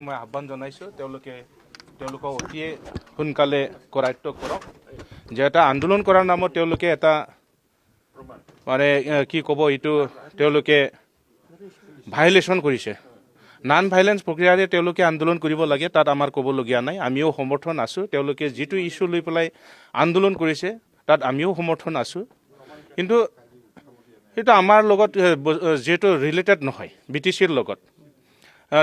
মই আহ্বান জনাইছোঁ তেওঁলোকক অতি সোনকালে কৰায়ত্ব কৰক যে এটা আন্দোলন কৰাৰ নামত তেওঁলোকে এটা মানে কি ক'ব এইটো তেওঁলোকে ভায়োলেশ্যন কৰিছে নন ভায়োলেন্স প্ৰক্ৰিয়াৰে তেওঁলোকে আন্দোলন কৰিব লাগে তাত আমাৰ ক'বলগীয়া নাই আমিও সমৰ্থন আছোঁ তেওঁলোকে যিটো ইস্যু লৈ পেলাই আন্দোলন কৰিছে তাত আমিও সমৰ্থন আছোঁ কিন্তু সেইটো আমাৰ লগত যিহেতু ৰিলেটেড নহয় BTCৰ লগত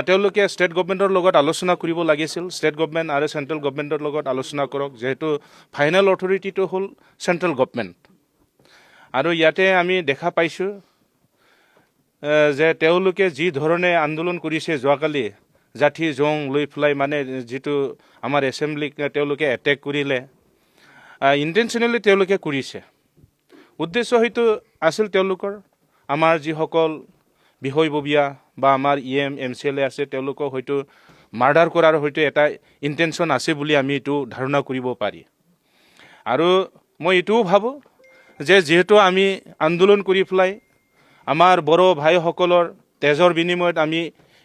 তেওঁলোকে ষ্টেট গভৰ্ণমেণ্টৰ লগত আলোচনা কৰিব লাগিছিল ষ্টেট গভৰ্ণমেণ্ট আৰু চেণ্ট্ৰেল গভৰ্ণমেণ্টৰ লগত আলোচনা কৰক যিহেতু ফাইনেল অথৰিটিটো হ'ল চেণ্ট্ৰেল গভৰ্ণমেণ্ট আৰু ইয়াতে আমি দেখা পাইছোঁ যে তেওঁলোকে যি ধৰণে আন্দোলন কৰিছে যোৱাকালি জাঠি জং লৈ পেলাই মানে যিটো আমাৰ এছেম্বলিক তেওঁলোকে এটেক কৰিলে ইণ্টেনশ্যনেলি তেওঁলোকে কৰিছে উদ্দেশ্য হয়তো আছিল তেওঁলোকৰ আমাৰ যিসকল বিষয়ববীয়া বা আমাৰ EM MCLA আছে তেওঁলোকক হয়তো মাৰ্ডাৰ কৰাৰ হয়তো এটা ইণ্টেনশ্যন আছে বুলি আমি এইটো ধাৰণা কৰিব পাৰি আৰু মই এইটোও ভাবোঁ যে যিহেতু আমি আন্দোলন কৰি পেলাই আমাৰ বড়ো ভাইসকলৰ তেজৰ বিনিময়ত আমি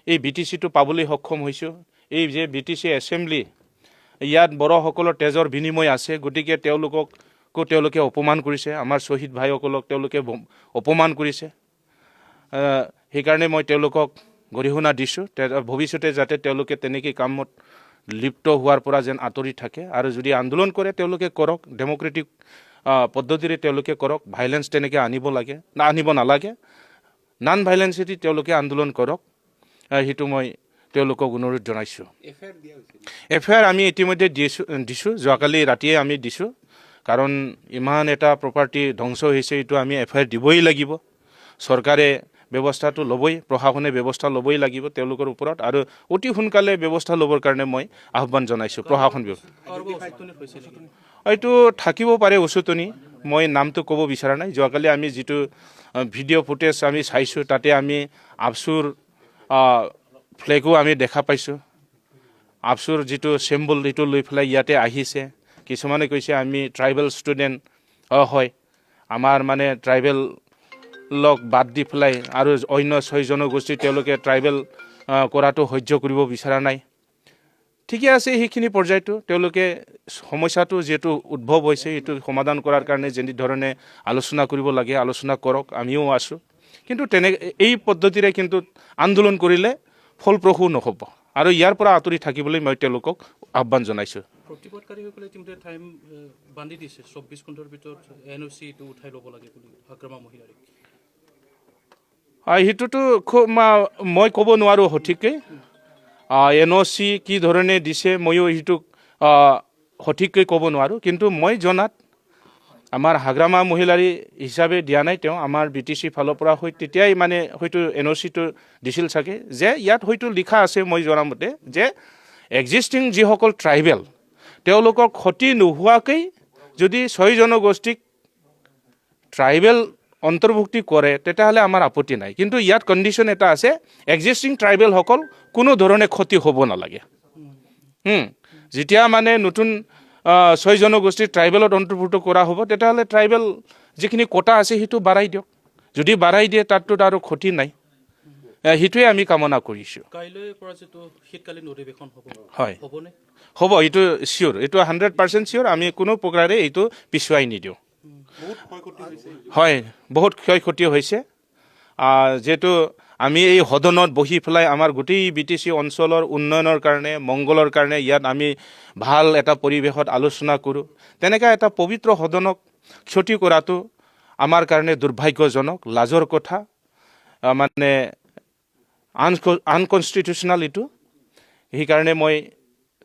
এই BTCটো পাবলৈ সক্ষম হৈছোঁ এই যে BTC এছেম্বলি ইয়াত বড়োসকলৰ তেজৰ বিনিময় আছে গতিকে তেওঁলোকে অপমান কৰিছে আমাৰ শ্বহীদ ভাইসকলক তেওঁলোকে অপমান কৰিছে সেইকাৰণে মই তেওঁলোকক গৰিহণা দিছোঁ ভৱিষ্যতে যাতে তেওঁলোকে তেনেকৈ কামত লিপ্ত হোৱাৰ পৰা যেন আঁতৰি থাকে আৰু যদি আন্দোলন কৰে তেওঁলোকে কৰক ডেম'ক্ৰেটিক পদ্ধতিৰে তেওঁলোকে কৰক ভাইলেন্স তেনেকৈ আনিব নালাগে নন ভাইলেন্সেদি তেওঁলোকে আন্দোলন কৰক সেইটো মই তেওঁলোকক অনুৰোধ জনাইছোঁ FIR আমি ইতিমধ্যে দিছোঁ যোৱাকালি ৰাতিয়ে আমি দিছোঁ কাৰণ ইমান এটা প্ৰপাৰ্টি ধ্বংস হৈছে এইটো আমি FIR দিবই লাগিব চৰকাৰে ব্যৱস্থাটো ল'বই প্ৰশাসনে ব্যৱস্থা ল'বই লাগিব তেওঁলোকৰ ওপৰত আৰু অতি সোনকালে ব্যৱস্থা ল'বৰ কাৰণে মই আহ্বান জনাইছোঁ প্ৰশাসন এইটো থাকিব পাৰে উচতনি মই নামটো ক'ব বিচৰা নাই যোৱাকালি আমি যিটো ভিডিঅ' ফুটেজ আমি চাইছোঁ তাতে আমি আফচুৰ ফ্লেগো আমি দেখা পাইছোঁ আফচুৰ যিটো চিম্বল এইটো লৈ পেলাই ইয়াতে আহিছে কিছুমানে কৈছে আমি ট্ৰাইবেল ষ্টুডেণ্ট হয় আমাৰ মানে ট্ৰাইবেল লগ বাদ দি পেলাই আৰু অন্য 6 জনগোষ্ঠী তেওঁলোকে ট্ৰাইবেল কৰাটো সহ্য কৰিব বিচৰা নাই ঠিকে আছে সেইখিনি পৰ্যায়টো তেওঁলোকে সমস্যাটো যিহেতু উদ্ভৱ হৈছে এইটো সমাধান কৰাৰ কাৰণে যেনেধৰণে আলোচনা কৰিব লাগে আলোচনা কৰক আমিও আছোঁ কিন্তু এই পদ্ধতিৰে কিন্তু আন্দোলন কৰিলে ফলপ্ৰসূ নহ'ব আৰু ইয়াৰ পৰা আঁতৰি থাকিবলৈ মই তেওঁলোকক আহ্বান জনাইছোঁ প্ৰতিবাদকাৰীসকলে ইতিমধ্যে টাইম বান্ধি দিছে 24 ঘণ্টাৰ ভিতৰত NOC-টো উঠাই ল'ব লাগে বুলি হাগ্ৰামা মহিলাৰীক সেইটোতো মই ক'ব নোৱাৰোঁ সঠিককৈ NOC কি ধৰণে দিছে ময়ো সেইটো সঠিককৈ ক'ব নোৱাৰোঁ কিন্তু মই জনাত আমাৰ হাগ্ৰামা মহিলাৰী হিচাপে দিয়া নাই তেওঁ আমাৰ BTC ফালৰ পৰা তেতিয়াই মানে হয়তো NOC-টো দিছিল চাগে যে ইয়াত হয়তো লিখা আছে মই জনামতে যে এক্সিষ্টিং যিসকল ট্ৰাইবেল তেওঁলোকৰ ক্ষতি নোহোৱাকৈ যদি 6 জনগোষ্ঠীক ট্ৰাইবেল অন্তৰ্ভুক্তি কৰে তেতিয়াহ'লে আমাৰ আপত্তি নাই কিন্তু ইয়াত কণ্ডিশ্যন এটা আছে এক্সিষ্টিং ট্ৰাইবেলসকল কোনো ধৰণে ক্ষতি হ'ব নালাগে যেতিয়া মানে নতুন 6 জনগোষ্ঠী ট্ৰাইবেলত অন্তৰ্ভুক্ত কৰা হ'ব তেতিয়াহ'লে ট্ৰাইবেল যিখিনি কোটা আছে সেইটো বাঢ়াই দিয়ক যদি বাঢ়াই দিয়ে তাততো আৰু ক্ষতি নাই সেইটোৱে আমি কামনা কৰিছোঁ কাইলৈ পৰা যিটো শীতকালীন অধিৱেশন হ'ব হয় হ'বনে হ'ব এইটো চিয়'ৰ এইটো 100% চিয়'ৰ আমি কোনো প্ৰকাৰে এইটো পিছুৱাই নিদিওঁ হয় বহুত ক্ষয় ক্ষতি হৈছে যিহেতু আমি এই সদনত বহি পেলাই আমাৰ গোটেই BTC অঞ্চলৰ উন্নয়নৰ কাৰণে মংগলৰ কাৰণে ইয়াত আমি ভাল এটা পৰিৱেশত আলোচনা কৰোঁ তেনেকৈ এটা পবিত্ৰ সদনক ক্ষতি কৰাটো আমাৰ কাৰণে দুৰ্ভাগ্যজনক লাজৰ কথা মানে আনকনষ্টিটিউচনেল এইটো সেইকাৰণে মই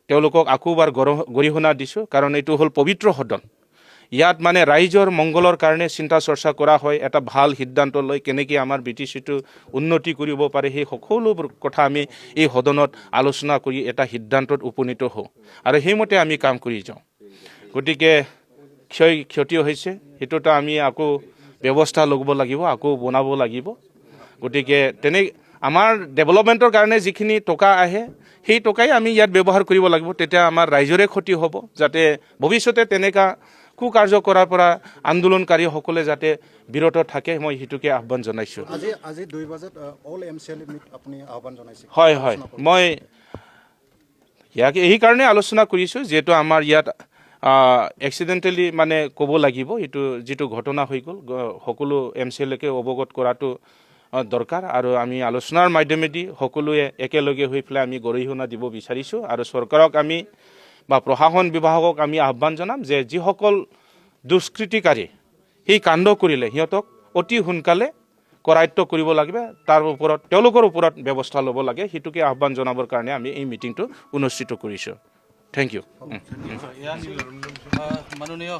তেওঁলোকক আকৌ এবাৰ গৰিহণা দিছোঁ কাৰণ এইটো হ'ল পবিত্ৰ সদন ইয়াত মানে ৰাইজৰ মংগলৰ কাৰণে চিন্তা চৰ্চা কৰা হয় এটা ভাল সিদ্ধান্ত লৈ কেনেকৈ আমাৰ BTCটো উন্নতি কৰিব পাৰে সেই সকলোবোৰ কথা আমি এই সদনত আলোচনা কৰি এটা সিদ্ধান্তত উপনীত হওঁ আৰু সেইমতে আমি কাম কৰি যাওঁ গতিকে ক্ষতি হৈছে সেইটোতো আমি আকৌ ব্যৱস্থা ল'ব লাগিব আকৌ বনাব লাগিব গতিকে আমাৰ ডেভেলপমেণ্টৰ কাৰণে যিখিনি টকা আহে সেই টকাই আমি ইয়াত ব্যৱহাৰ কৰিব লাগিব তেতিয়া আমাৰ ৰাইজৰে ক্ষতি হ'ব যাতে ভৱিষ্যতে তেনেকুৱা কুকাৰ্য কৰাৰ পৰা আন্দোলনকাৰীসকলে যাতে বিৰত থাকে মই সেইটোকে আহ্বান জনাইছোঁ আজি 2 বজাত অল MCLA মিট আপুনি আহ্বান জনাইছে হয় মই ইয়াকে এই কাৰণে আলোচনা কৰিছোঁ যিহেতু আমাৰ ইয়াত এক্সিডেণ্টেলি মানে ক'ব লাগিব এইটো যিটো ঘটনা হৈ গ'ল সকলো MCLকে অৱগত কৰাটো দৰকাৰ আৰু আমি আলোচনাৰ মাধ্যমেদি সকলোৱে একেলগে হৈ পেলাই আমি গৰিহণা দিব বিচাৰিছোঁ আৰু চৰকাৰক আমি বা প্ৰশাসন বিভাগক আমি আহ্বান জনাম যে যিসকল দুষ্কৃতিকাৰী সেই কাণ্ড কৰিলে সিহঁতক অতি সোনকালে কৰায়ত্ব কৰিব লাগিব তাৰ ওপৰত তেওঁলোকৰ ওপৰত ব্যৱস্থা ল'ব লাগে সেইটোকে আহ্বান জনাবৰ কাৰণে আমি এই মিটিংটো অনুষ্ঠিত কৰিছোঁ থেংক ইউ মাননীয়